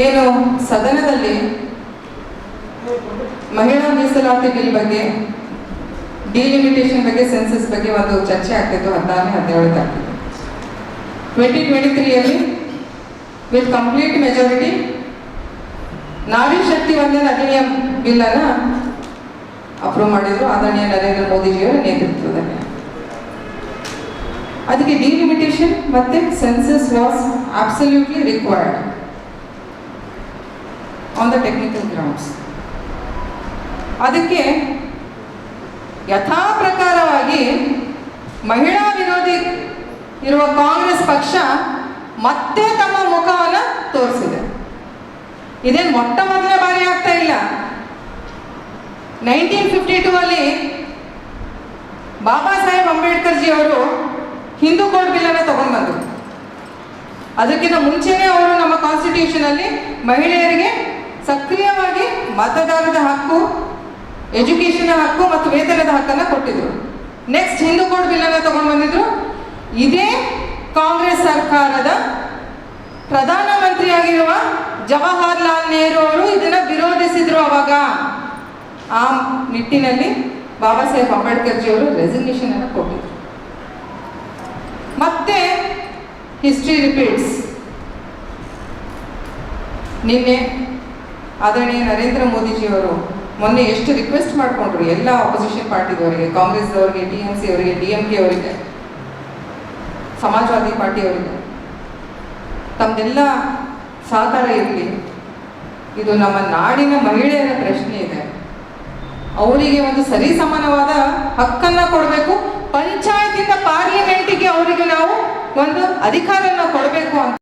ಏನು ಸದನದಲ್ಲಿ ಮಹಿಳಾ ಮೀಸಲಾತಿ ಬಿಲ್ ಬಗ್ಗೆ, ಡಿಲಿಮಿಟೇಷನ್ ಬಗ್ಗೆ, ಸೆನ್ಸಸ್ ಬಗ್ಗೆ ಒಂದು ಚರ್ಚೆ ಆಗ್ತಿತ್ತು 16-17 ತಾರೀಕು 2023ಯಲ್ಲಿ with complete majority Nari Shakti Vandana ಅಧಿನಿಯಂ bill ಅನ್ನ ಅಪ್ರೂವ್ ಮಾಡಿದ್ರು ಆದರಣೀಯ ನರೇಂದ್ರ ಮೋದಿಜಿಯವರ ನೇತೃತ್ವದಲ್ಲಿ. ಅದಕ್ಕೆ ಡಿಲಿಮಿಟೇಷನ್ ಮತ್ತೆ census was absolutely required on the technical grounds. ಅದಕ್ಕೆ ಯಥಾ ಪ್ರಕಾರವಾಗಿ ಮಹಿಳಾ ವಿರೋಧಿ ಇರುವ ಕಾಂಗ್ರೆಸ್ ಪಕ್ಷ ಮತ್ತೆ ತಮ್ಮ ಮುಖವನ್ನು ತೋರಿಸಿದೆ. ಇದೇನು ಮೊಟ್ಟ ಮೊದಲ ಬಾರಿ ಆಗ್ತಾ ಇಲ್ಲ. 1952 ಬಾಬಾ ಸಾಹೇಬ್ ಅಂಬೇಡ್ಕರ್ ಜಿ ಅವರು ಹಿಂದೂ ಕೋಡ್ ಬಿಲ್ ಅನ್ನು ತಗೊಂಡು ಬಂದರು. ಅದಕ್ಕಿಂತ ಮುಂಚೆನೇ ಅವರು ನಮ್ಮ ಕಾನ್ಸ್ಟಿಟ್ಯೂಷನ್ ಅಲ್ಲಿ ಮಹಿಳೆಯರಿಗೆ ಸಕ್ರಿಯವಾಗಿ ಮತದಾನದ ಹಕ್ಕು, ಎಜುಕೇಶನ್ ಹಕ್ಕು ಮತ್ತು ವೇತನದ ಹಕ್ಕನ್ನು ಕೊಟ್ಟಿದ್ರು. ನೆಕ್ಸ್ಟ್ ಹಿಂದೂ ಕೋಡ್ ಬಿಲ್ ಅನ್ನು ತಗೊಂಡು ಬಂದಿದ್ರು. ಇದೇ ಕಾಂಗ್ರೆಸ್ ಸರ್ಕಾರದ ಪ್ರಧಾನಮಂತ್ರಿಯಾಗಿರುವ ಜವಾಹರ್ಲಾಲ್ ನೆಹರು ಅವರು ಇದನ್ನ ವಿರೋಧಿಸಿದ್ರು. ಅವಾಗ ಆ ನಿಟ್ಟಿನಲ್ಲಿ ಬಾಬಾ ಸಾಹೇಬ್ ಅಂಬೇಡ್ಕರ್ ಜಿ ಅವರು ರೆಸಿಗ್ನೇಷನ್ ಅನ್ನು ಕೊಟ್ಟಿದ್ರು. ಮತ್ತೆ ಹಿಸ್ಟ್ರಿ ರಿಪೀಟ್ಸ್. ನಿನ್ನೆ ಆದರಣೀಯ ನರೇಂದ್ರ ಮೋದಿಜಿಯವರು ಮೊನ್ನೆ ಎಷ್ಟು ರಿಕ್ವೆಸ್ಟ್ ಮಾಡಿಕೊಂಡ್ರು ಎಲ್ಲ ಆಪೋಸಿಷನ್ ಪಾರ್ಟಿದವರಿಗೆ, ಕಾಂಗ್ರೆಸ್ದವರಿಗೆ, TMC ಅವರಿಗೆ, DMK ಅವರಿಗೆ, ಸಮಾಜವಾದಿ ಪಾರ್ಟಿಯವರಿಗೆ ತಮ್ದೆಲ್ಲ ಸಹಕಾರ ಇರಲಿ. ಇದು ನಮ್ಮ ನಾಡಿನ ಮಹಿಳೆಯರ ಪ್ರಶ್ನೆ ಇದೆ. ಅವರಿಗೆ ಒಂದು ಸರಿ ಸಮಾನವಾದ ಹಕ್ಕನ್ನು ಕೊಡಬೇಕು. ಪಂಚಾಯತಿಂದ ಪಾರ್ಲಿಮೆಂಟಿಗೆ ಅವರಿಗೆ ನಾವು ಒಂದು ಅಧಿಕಾರನ ಕೊಡಬೇಕು ಅಂತ